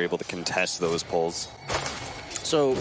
able to contest those pulls. So,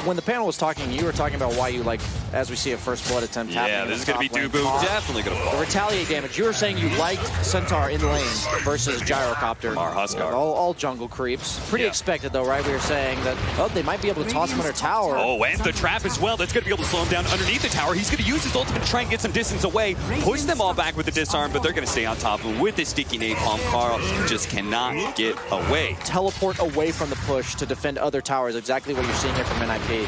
when the panel was talking, you were talking about why you like, as we see a first blood attempt happening. Yeah, this is going to be Dubu. Definitely going to fall. The retaliate damage. You were saying you liked Centaur in lane versus Gyrocopter. Or Huskar. All jungle creeps. Pretty expected though, right? We were saying that, oh, they might be able to toss him under tower. Oh, and the trap as well. That's going to be able to slow him down underneath the tower. He's going to use his ultimate to try and get some distance away. Push them all back with the disarm, but they're going to stay on top of him with the sticky napalm. Karl just cannot get away. Teleport away from the push to defend other towers. Exactly what you're seeing here from NIP.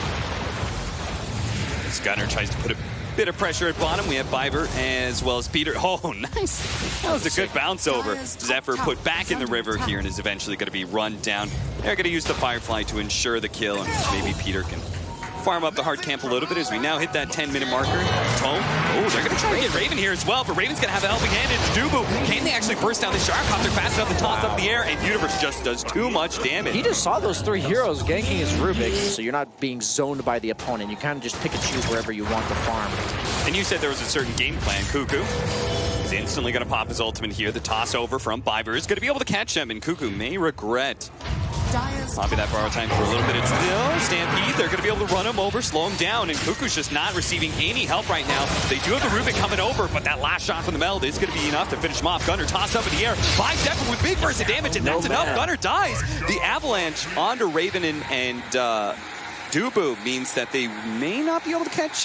Gunner tries to put a bit of pressure at bottom. We have Biber as well as Peter. Oh, nice. That was a good bounce over. Zephyr put back in the river here and is eventually going to be run down. They're going to use the Firefly to ensure the kill, and maybe Peter can farm up the hard camp a little bit as we now hit that 10-minute marker. Oh, they're going to try to get Raven here as well, but Raven's going to have a helping hand in Dubu. Can they actually burst down the Gyrocopter fast enough to toss up in the air? And Universe just does too much damage. He just saw those three heroes ganking his Rubik, so you're not being zoned by the opponent. You kind of just pick and choose wherever you want to farm. And you said there was a certain game plan. Kuku is instantly going to pop his ultimate here. The toss over from Biber is going to be able to catch him, and Kuku may regret popping that borrow time for a little bit. It's still Stampede. They're going to be able to run him over, slow him down, and Kuku's just not receiving any help right now. They do have the Rubik coming over, but that last shot from the Meld is going to be enough to finish him off. Gunner tossed up in the air. 5 Zephyr with big burst of damage, and that's enough. Gunner dies. The avalanche onto Raven and Dubu means that they may not be able to catch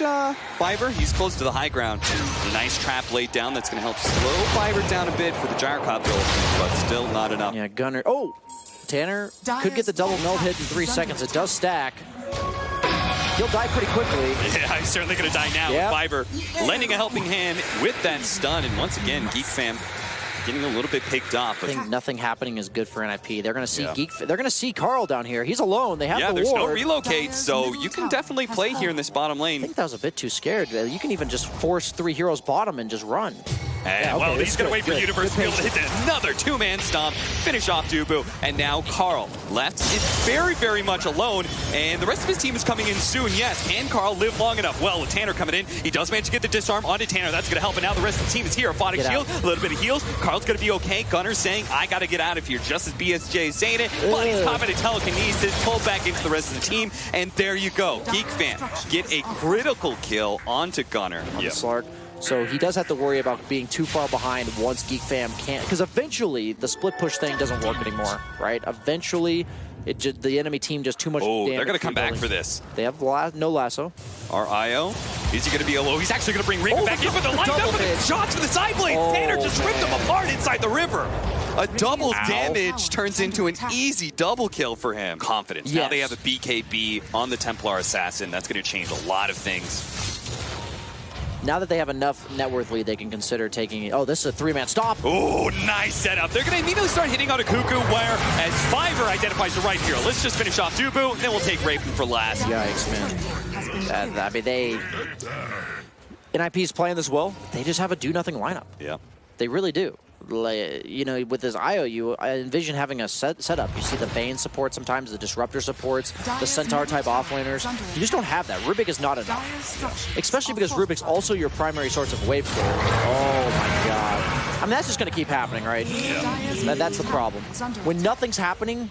Biber. He's close to the high ground. A nice trap laid down that's going to help slow Biber down a bit for the Gyrocopter, but still not enough. Yeah, Gunner. Oh! Tanner could get the double meld hit in 3 seconds. It does stack. He'll die pretty quickly. Yeah, he's certainly going to die now. Yep. Biber lending a helping hand with that stun. And once again, GEEK fam getting a little bit picked off. I think nothing happening is good for NIP. They're going to see GEEK. They're going to see Karl down here. He's alone. They have the ward. Yeah, there's no relocate, so you can definitely play here in this bottom lane. I think that was a bit too scared. You can even just force 3 heroes bottom and just run. And well, he's going to wait for Universe to be able to hit another 2-man stomp, finish off Dubu, and now Karl left is very, very much alone, and the rest of his team is coming in soon. Yes, can Karl live long enough? Well, with Tanner coming in, he does manage to get the disarm onto Tanner. That's going to help, and now the rest of the team is here. Aphotic shield, a little bit of heals. Karl's going to be okay. Gunner's saying, I got to get out of here, just as BSJ is saying it, but he's popping a telekinesis, pulled back into the rest of the team, and there you go. GEEK fam get a critical kill onto Gunner. Slark. So he does have to worry about being too far behind once GEEK fam can't, because eventually the split push thing doesn't work anymore, right? Eventually, the enemy team just too much damage. They're going to come back for this. They have no lasso. Our IO, is he going to be alone? He's actually going to bring Raven back in with the light up with the shots for the side blade. Tanner just ripped him apart inside the river. A double damage turns into an easy double kill for him. Confidence. Now they have a BKB on the Templar Assassin. That's going to change a lot of things. Now that they have enough net worth lead, they can consider taking it. Oh, this is a 3-man stop. Oh, nice setup. They're going to immediately start hitting on a Kuku, where as Fiverr identifies the right hero. Let's just finish off Dubu, and then we'll take Raven for last. Yikes, man. I mean, NIP's playing this well. They just have a do-nothing lineup. Yeah. They really do. Like, you know, with this IOU, I envision having a setup. You see the Bane support sometimes, the Disruptor supports, the Centaur-type offlaners. You just don't have that. Rubik is not enough. Especially because Rubik's also your primary source of wave clear. Oh, my God. I mean, that's just going to keep happening, right? Yeah. That's the problem. When nothing's happening,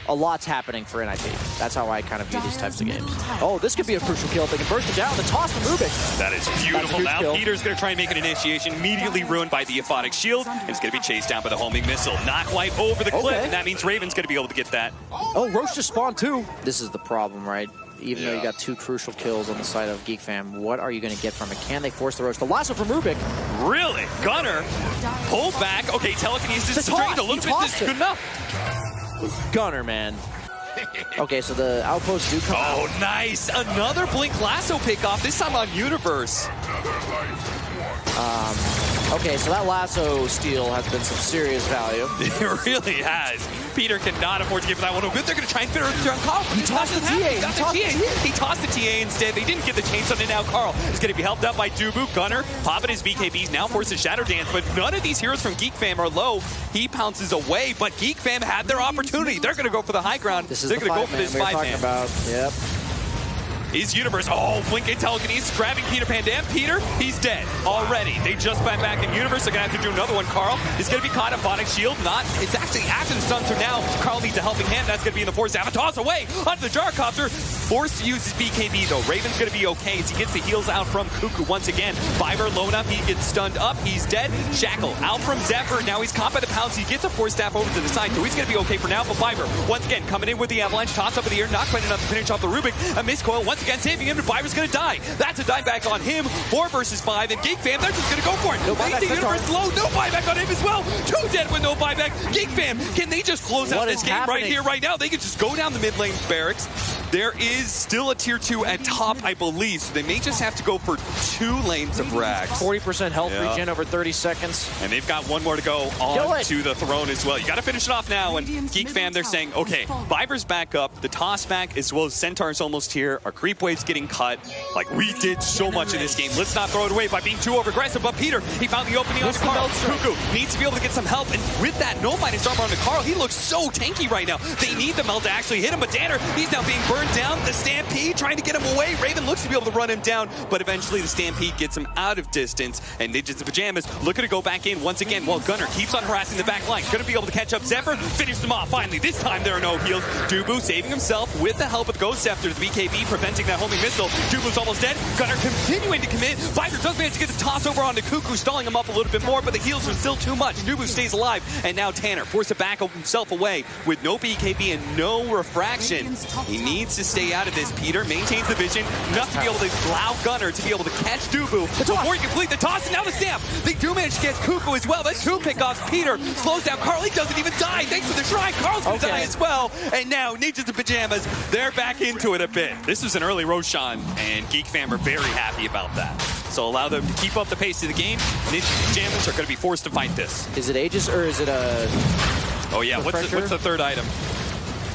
a lot's happening for NIP. That's how I kind of view these types of games. Oh, this could be a crucial kill. They can burst it down. The toss from Rubik. That is beautiful. Now kill. Peter's going to try and make an initiation. Immediately ruined by the Aphotic shield. And it's going to be chased down by the homing missile. Not quite over the cliff. And that means Raven's going to be able to get that. Oh, Roche just spawned too. This is the problem, right? Even though you got 2 crucial kills on the side of GEEK fam, what are you going to get from it? Can they force the Roche? The lasso from Rubik. Really? Gunner pulled back. Okay, telekinesis is drained a little bit. This is good enough. Gunner, man. Okay, so the outposts do come out. Oh, nice. Another Blink Lasso pick-off, this time on Universe. Okay, so that lasso steal has been some serious value. It really has. Peter cannot afford to give that one a good. They're going to try and fit her on Karl. He tossed the TA. He tossed the TA instead. They didn't get the chainsaw, and now Karl is going to be helped out by Dubu. Gunner popping his BKBs, now forces Shadow Dance, but none of these heroes from GEEK fam are low. He pounces away, but GEEK fam had their opportunity. They're going to go for the high ground. They're going to go for this 5-man. Yep. is Universe. Oh, blinking telekinesis, grabbing Peter Pandam. Peter, he's dead already. They just went back in Universe. They're going to have to do another one. Karl is going to be caught in Phonic Shield. Not, it's actually after the stun, so now Karl needs a helping hand. That's going to be in the Force. Have a toss away onto the Jarcopter. Forced to use his BKB, though. Raven's going to be okay as he gets the heals out from Kuku once again. Viper low enough. He gets stunned up. He's dead. Shackle out from Zephyr. Now he's caught by the pounce. He gets a Force Staff over to the side, so he's going to be okay for now. But Viper, once again, coming in with the Avalanche. Toss up in the air. Not quite enough to finish off the Rubik. A miscoil once again saving him, and Viper's going to die. That's a dieback on him. 4 versus 5. And GEEK Fam, they're just going to go for it. No buyback, the Universe low. No buyback on him as well. 2 dead with no buyback. GEEK Fam, can they just close out this game right here, right now? They can just go down the mid lane barracks. There is still a tier 2 at top, I believe, so they may just have to go for 2 lanes of rags. 40% health regen over 30 seconds. And they've got 1 more to go on to the throne as well. You got to finish it off now. And GEEK Fam, they're saying, okay, Viper's back up, the toss back, as well as Centaur's almost here. Our creep wave's getting cut. Like, we did so much in this game. Let's not throw it away by being too over-aggressive. But Peter, he found the opening on the Karl. Kuku needs to be able to get some help. And with that, no minus armor on the Karl. He looks so tanky right now. They need the melt to actually hit him. But Danner, he's now being burned down. The Stampede trying to get him away. Raven looks to be able to run him down, but eventually the Stampede gets him out of distance. And Ninjas in Pyjamas looking to go back in once again while Gunnar keeps on harassing the back line. Going to be able to catch up Zephyr, finish them off. Finally, this time there are no heals. Dubu saving himself with the help of Ghost Scepter. The BKB preventing that homing missile. Dubu's almost dead. Gunnar continuing to commit. Viper does manage to get the toss over onto Kuku, stalling him up a little bit more, but the heals are still too much. Dubu stays alive, and now Tanner forced to back himself away with no BKB and no refraction. He needs to stay out of this. Peter maintains the vision, enough to be able to allow Gunnar to be able to catch Dubu before he complete the toss, and now the stamp. They do manage to catch Kuku as well. That's 2 pickoffs. Peter slows down. Karl, he doesn't even die. Thanks for the shrine. Karl's going to die as well. And now Ninjas in Pyjamas, they're back into it a bit. This was an early Roshan, and GEEK Fam are very happy about that. So allow them to keep up the pace of the game. Ninjas in Pyjamas are going to be forced to fight this. Is it Aegis or is it a... Oh yeah, what's the third item?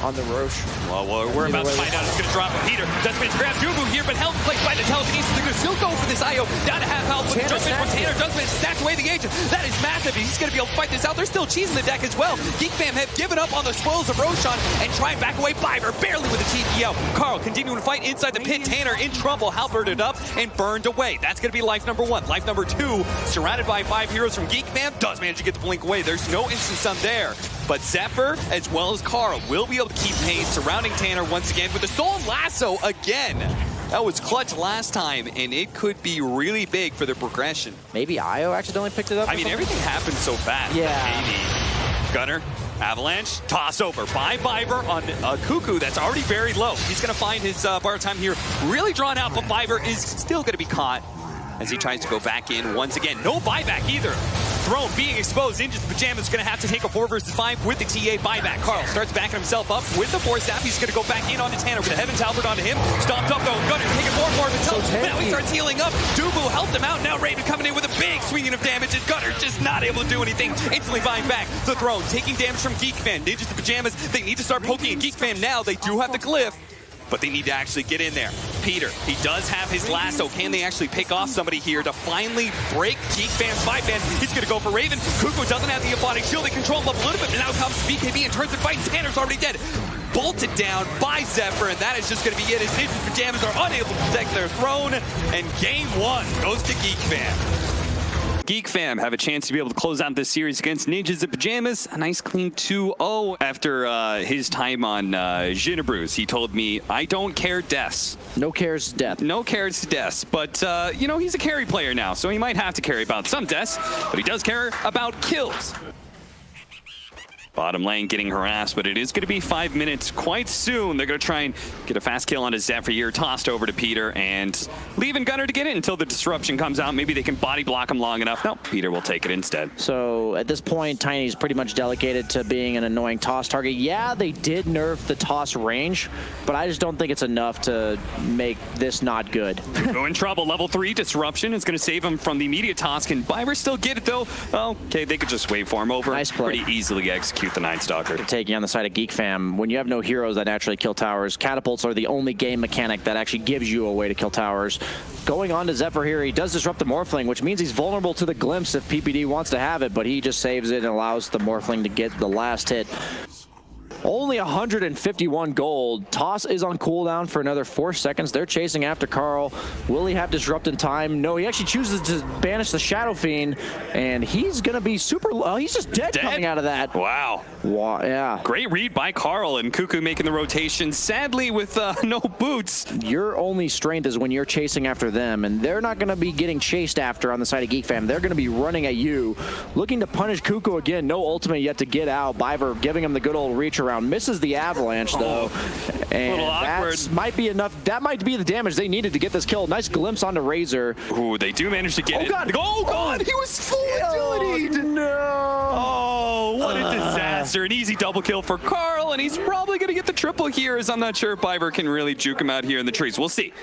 On the Roche. Well, we're about to find out. It's going to drop Peter. Does manage to grab Dubu here, but held placed by the telekinesis. They're going to still go for this IO. Down to half health with the jump in from Tanner. Does manage to snatch away the agent. That is massive. He's going to be able to fight this out. They're still cheesing the deck as well. GEEK Fam have given up on the spoils of Roshan and try and back away Viper, barely with a TP out. Karl continuing to fight inside the pit. Tanner in trouble, halberded up and burned away. That's going to be life number 1. Life number 2, surrounded by 5 heroes from GEEK Fam, does manage to get the blink away. There's no instant stun there. But Zephyr, as well as Karl, will be able to keep pace, surrounding Tanner once again with the Soul Lasso again. That was clutch last time, and it could be really big for their progression. Maybe Io accidentally picked it up. I mean, everything happened so fast. Yeah. Gunnar, Avalanche, toss over by Viper on Kuku. That's already very low. He's going to find his bar time here really drawn out, but Viper is still going to be caught as he tries to go back in once again. No buyback either. Throne being exposed. Ninjas Pyjamas going to have to take a 4 versus 5 with the TA buyback. Karl starts backing himself up with the Force Staff. He's going to go back in onto Tanner with the Heaven's Halberd onto him. Stomped up though. Gunnar taking more and more of his health. Now he starts healing up. Dubu helped him out. Now Raven coming in with a big swinging of damage, and Gunnar just not able to do anything. Instantly buying back the Throne, taking damage from GEEK Fam. Ninjas Pyjamas, they need to start poking at GEEK Fam now. They do have the glyph, but they need to actually get in there. Peter, he does have his lasso. Can they actually pick off somebody here to finally break GEEK Fam's 5-man? He's going to go for Raven. Kuku doesn't have the Aphotic Shield. They control him up a little bit, but now comes BKB and turns the fight. Tanner's already dead. Bolted down by Zephyr, and that is just going to be it as Ninjas Pyjamas are unable to protect their throne, and game 1 goes to GEEK Fam. GEEK Fam have a chance to be able to close out this series against Ninjas in Pyjamas. A nice clean 2-0 after his time on Ginebrews. He told me, I don't care deaths. No cares death. No cares deaths. But, you know, he's a carry player now, so he might have to carry about some deaths, but he does care about kills. Bottom lane getting harassed, but it is going to be 5 minutes quite soon. They're going to try and get a fast kill onto Zephyr here, tossed over to Peter, and leaving Gunnar to get it until the disruption comes out. Maybe they can body block him long enough. No, Peter will take it instead. So at this point, Tiny's pretty much delegated to being an annoying toss target. Yeah, they did nerf the toss range, but I just don't think it's enough to make this not good. Go in trouble. Level 3 disruption is going to save him from the immediate toss. Can Viper still get it though? Oh, okay, they could just wave for him over. Nice play. Pretty easily execute the Night Stalker. Taking on the side of GEEK Fam, when you have no heroes that naturally kill towers, catapults are the only game mechanic that actually gives you a way to kill towers. Going on to Zephyr here, he does disrupt the Morphling, which means he's vulnerable to the glimpse if PPD wants to have it, but he just saves it and allows the Morphling to get the last hit. Only 151 gold. Toss is on cooldown for another 4 seconds. They're chasing after Karl. Will he have disrupt in time? No, he actually chooses to banish the Shadow Fiend, and he's going to be super low. He's just dead coming out of that. Wow. Yeah. Great read by Karl, and Kuku making the rotation. Sadly, with no boots. Your only strength is when you're chasing after them, and they're not going to be getting chased after on the side of GEEK Fam. They're going to be running at you, looking to punish Kuku again. No ultimate yet to get out. Biver giving him the good old reach around. Misses the avalanche, though. And that might be enough. That might be the damage they needed to get this kill. Nice glimpse onto Razor. Ooh, they do manage to get it. God. Oh, God. He was full agility. No. Oh, what a disaster. An easy double kill for Karl, and he's probably going to get the triple here, as I'm not sure if Biver can really juke him out here in the trees. We'll see.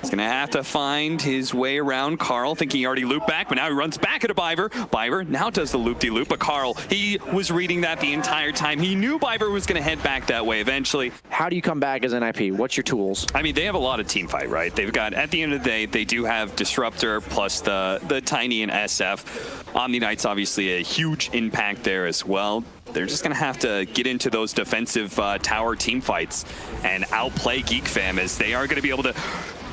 He's going to have to find his way around Karl, thinking he already looped back, but now he runs back at a Biver. Biver now does the loop-de-loop, but Karl, he was reading that the entire time. He knew Biver was going to head back that way eventually. How do you come back as NIP? What's your tools? I mean, they have a lot of team fight, right? They've got, at the end of the day, they do have Disruptor plus the Tiny and SF. Omni Knight's obviously a huge impact there as well. They're just going to have to get into those defensive tower team fights and outplay GEEK Fam, as they are going to be able to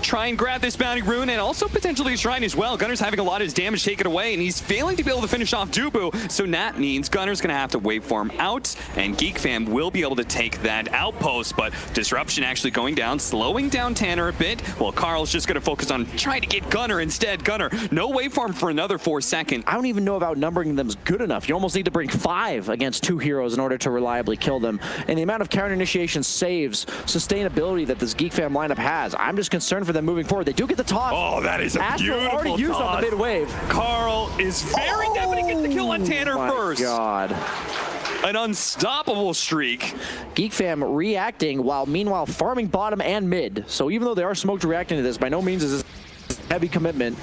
try and grab this bounty rune and also potentially shrine as well. Gunner's having a lot of his damage taken away, and he's failing to be able to finish off Dubu. So that means Gunner's going to have to waveform out, and GEEK Fam will be able to take that outpost. But Disruption actually going down, slowing down Tanner a bit, while Karl's just going to focus on trying to get Gunner instead. Gunner, no waveform for another 4 seconds. I don't even know if outnumbering them is good enough. You almost need to bring 5 against 2 heroes in order to reliably kill them. And the amount of counter initiation saves, sustainability that this GEEK Fam lineup has, I'm just concerned for them moving forward. They do get the toss. Oh, that is a Astro beautiful already used toss. on the mid wave. Karl is very definitely gets the kill on Tanner first. God. An unstoppable streak. GEEK Fam reacting while meanwhile farming bottom and mid. So even though they are smoked reacting to this, by no means is this heavy commitment.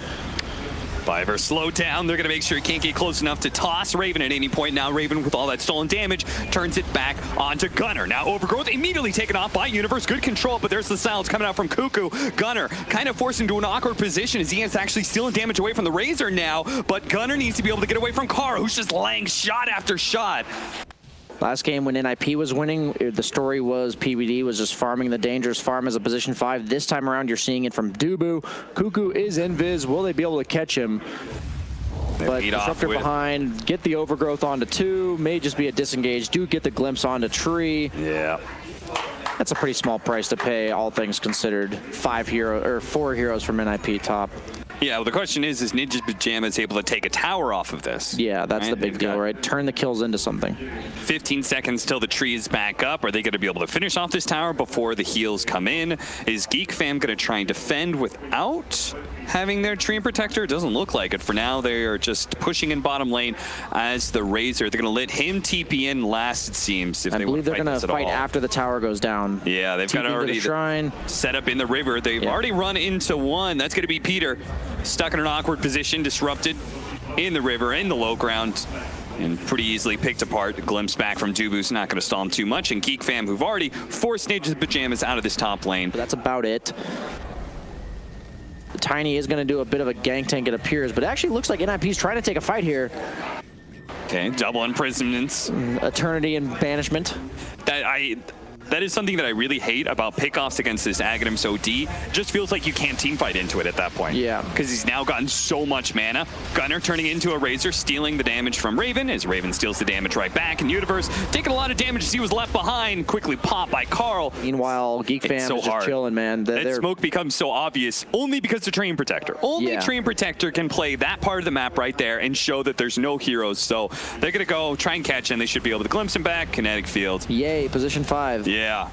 Biver slowed down. They're going to make sure he can't get close enough to toss Raven at any point. Now Raven, with all that stolen damage, turns it back onto Gunner. Now Overgrowth immediately taken off by Universe. Good control, but there's the silence coming out from Kuku. Gunner kind of forced into an awkward position as he is actually stealing damage away from the Razor now, but Gunner needs to be able to get away from Karl, who's just laying shot after shot. Last game when NIP was winning, the story was PBD was just farming the dangerous farm as a position 5. This time around, you're seeing it from Dubu. Kuku is invis. Will they be able to catch him? But Disruptor behind, get the Overgrowth onto 2. May just be a disengage. Do get the glimpse onto Tree. Yeah. That's a pretty small price to pay, all things considered. 4 heroes from NIP top. Yeah, well, the question is Ninja Pyjamas able to take a tower off of this? Yeah, that's the big deal, right? Turn the kills into something. 15 seconds till the tree is back up. Are they going to be able to finish off this tower before the heals come in? Is GEEK Fam going to try and defend without having their tree protector? It doesn't look like it. For now, they are just pushing in bottom lane as the Razor. They're going to let him TP in last, it seems. If I believe they're going to fight after the tower goes down. Yeah, they've got already shrine set up in the river. They've already run into one. That's going to be Peter. Stuck in an awkward position, disrupted in the river, in the low ground, and pretty easily picked apart. A glimpse back from Dubu's not going to stall him too much. And GEEK Fam, who've already forced Ninja Pyjamas out of this top lane. But that's about it. The Tiny is going to do a bit of a gank tank, it appears, but it actually looks like NIP's trying to take a fight here. Okay, double imprisonments. Eternity and banishment. That is something that I really hate about pickoffs against this Aghanims OD. Just feels like you can't teamfight into it at that point. Yeah. Because he's now gotten so much mana. Gunner turning into a Razor, stealing the damage from Raven, as Raven steals the damage right back. And Universe taking a lot of damage as he was left behind, quickly popped by Karl. Meanwhile, GEEK Fam is just chilling, man. That smoke becomes so obvious only because of Train Protector. Only Train Protector can play that part of the map right there and show that there's no heroes. So they're going to go try and catch him. They should be able to glimpse him back. Kinetic Field. Yay, position 5. Yeah.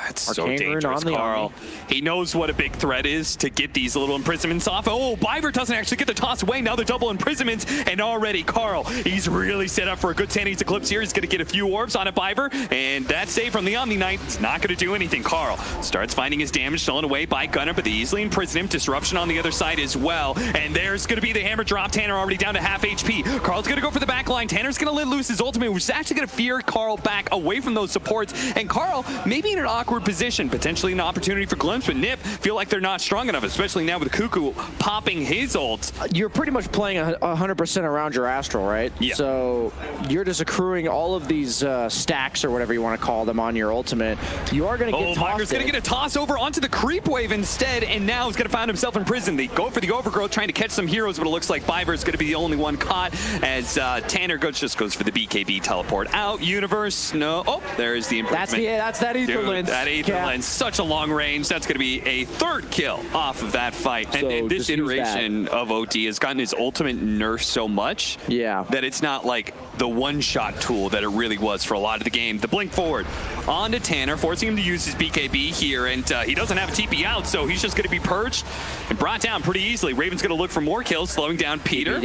It's so dangerous, Karl. He knows what a big threat is to get these little imprisonments off. Oh, Biver doesn't actually get the toss away. Now the double imprisonments, and already Karl, he's really set up for a good Sandy's Eclipse here. He's going to get a few orbs on a Biver, and that save from the Omni Knight is not going to do anything. Karl starts finding his damage stolen away by Gunner, but they easily imprison him. Disruption on the other side as well, and there's going to be the hammer drop. Tanner already down to half HP. Karl's going to go for the back line. Tanner's going to let loose his ultimate, which is actually going to fear Karl back away from those supports, and Karl, maybe in an awkward position. Potentially an opportunity for Glimpse, but Nip feel like they're not strong enough, especially now with Kuku popping his ult. You're pretty much playing 100% around your Astral, right? Yeah. So you're just accruing all of these stacks or whatever you want to call them on your ultimate. You are going to get tossed. Miger's going to get a toss over onto the creep wave instead, and now he's going to find himself in prison. They go for the overgrowth, trying to catch some heroes, but it looks like Biver's going to be the only one caught as Tanner just goes for the BKB teleport out. Universe, no. Oh, there's the improvement. That's that Aether Lens. That Aether Lens, such a long range. That's going to be a third kill off of that fight. So and this iteration of OT has gotten his ultimate nerfed so much that it's not like the one-shot tool that it really was for a lot of the game. The blink forward onto Tanner, forcing him to use his BKB here, and he doesn't have a TP out, so he's just going to be purged and brought down pretty easily. Raven's going to look for more kills, slowing down Peter.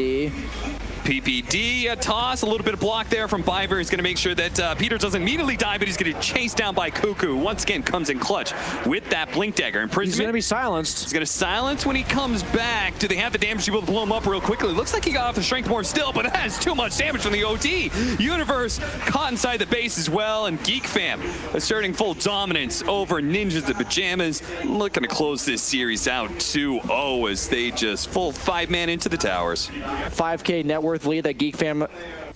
PPD, a toss, a little bit of block there from Biver. He's going to make sure that Peter doesn't immediately die, but he's going to chase down by Kuku. Once again, comes in clutch with that Blink Dagger. Imprisonment. He's going to be silenced. He's going to silence when he comes back. Do they have the damage to be able to blow him up real quickly? Looks like he got off the strength more still, but it has too much damage from the OT. Universe caught inside the base as well, and GEEK fam asserting full dominance over Ninjas of Pyjamas. Looking to close this series out 2-0 as they just full 5-man into the towers. 5K net worth lead that GEEK fam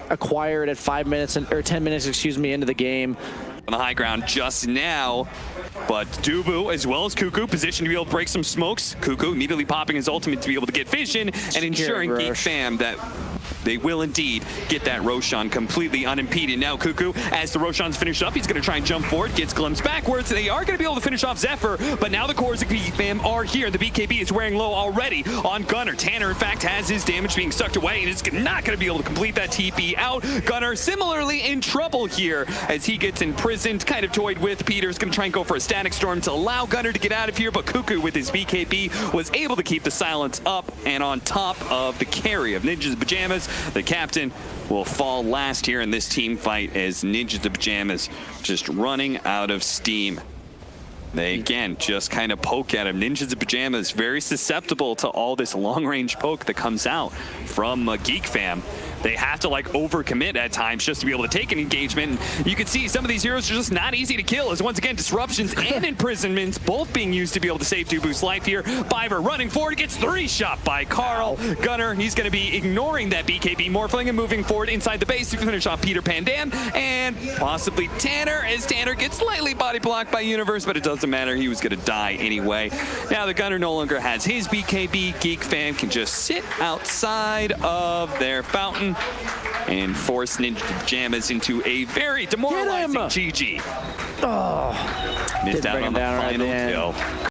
acquired at 5 minutes or 10 minutes, excuse me, into the game. On the high ground just now, but Dubu as well as Kuku positioned to be able to break some smokes. Kuku immediately popping his ultimate to be able to get vision and ensuring GEEK fam that they will indeed get that Roshan completely unimpeded. Now Kuku, as the Roshan's finished up, he's going to try and jump forward, gets glimpsed backwards. They are going to be able to finish off Zephyr, but now the cores of GEEK fam are here. The BKB is wearing low already on Gunnar. Tanner, in fact, has his damage being sucked away and is not going to be able to complete that TP out. Gunnar similarly in trouble here as he gets imprisoned, kind of toyed with. Peter's going to try and go for a static storm to allow Gunnar to get out of here, but Kuku with his BKB was able to keep the silence up and on top of the carry of Ninjas of Pyjamas. The captain will fall last here in this team fight as Ninjas of Pyjamas just running out of steam. They, again, just kind of poke at him. Ninjas of Pyjamas very susceptible to all this long-range poke that comes out from GEEK fam. They have to like overcommit at times just to be able to take an engagement. And you can see some of these heroes are just not easy to kill, as once again disruptions and imprisonments both being used to be able to save Dubu's life here. Biver running forward, gets 3-shot by Karl. Gunnar, he's going to be ignoring that BKB morphling and moving forward inside the base to finish off Peter Pandan and possibly Tanner, as Tanner gets slightly body blocked by Universe, but it doesn't matter. He was going to die anyway. Now the Gunnar no longer has his BKB. GEEK fam can just sit outside of their fountain and force Ninja Pyjamas into a very demoralizing GG. Oh, missed out on the final kill.